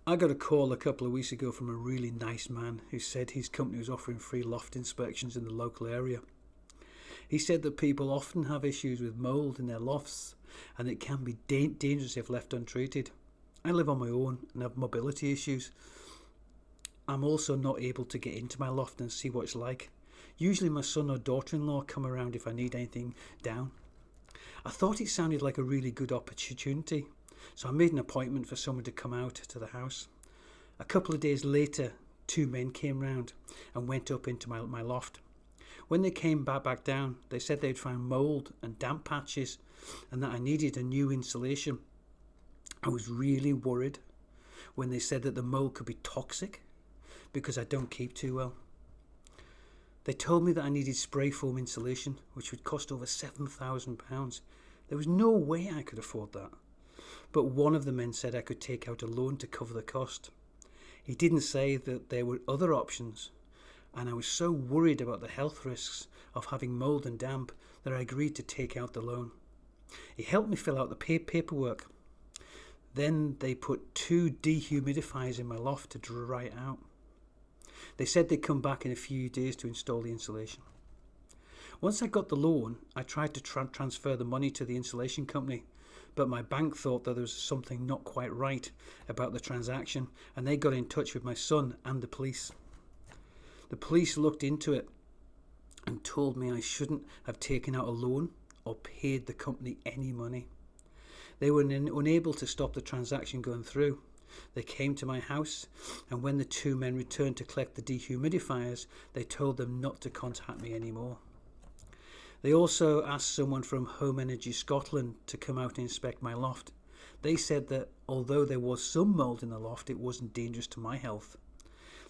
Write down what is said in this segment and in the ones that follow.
I got a call a couple of weeks ago from a really nice man who said his company was offering free loft inspections in the local area. He said that people often have issues with mould in their lofts and it can be dangerous if left untreated. I live on my own and have mobility issues. I'm also not able to get into my loft and see what it's like. Usually my son or daughter-in-law come around if I need anything down. I thought it sounded like a really good opportunity, so I made an appointment for someone to come out to the house. A couple of days later, two men came round and went up into my loft. When they came back down, they said they'd found mould and damp patches and that I needed a new insulation. I was really worried when they said that the mould could be toxic because I don't keep too well. They told me that I needed spray foam insulation, which would cost over £7,000. There was no way I could afford that. But one of the men said I could take out a loan to cover the cost. He didn't say that there were other options, and I was so worried about the health risks of having mould and damp that I agreed to take out the loan. He helped me fill out the paperwork. Then they put 2 dehumidifiers in my loft to dry it out. They said they'd come back in a few days to install the insulation. Once I got the loan, I tried to transfer the money to the insulation company, but my bank thought that there was something not quite right about the transaction, and they got in touch with my son and the police. The police looked into it and told me I shouldn't have taken out a loan or paid the company any money. They were unable to stop the transaction going through. They came to my house, and when the 2 men returned to collect the dehumidifiers, they told them not to contact me anymore. They also asked someone from Homeowners Scotland to come out and inspect my loft. They said that although there was some mould in the loft, it wasn't dangerous to my health.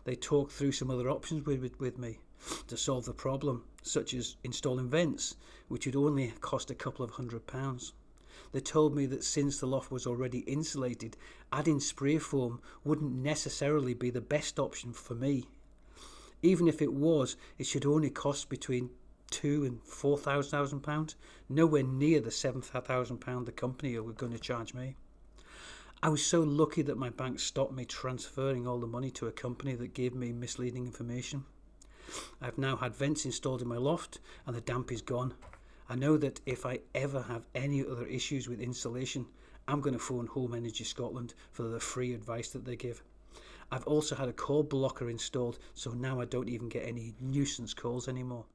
They talked through some other options with me to solve the problem, such as installing vents, which would only cost a couple of £100. They told me that since the loft was already insulated, adding spray foam wouldn't necessarily be the best option for me. Even if it was, it should only cost between £2,000 and £4,000, nowhere near the £7,000 the company were going to charge me. I was so lucky that my bank stopped me transferring all the money to a company that gave me misleading information. I've now had vents installed in my loft and the damp is gone. I know that if I ever have any other issues with insulation, I'm going to phone Home Energy Scotland for the free advice that they give. I've also had a call blocker installed, so now I don't even get any nuisance calls anymore.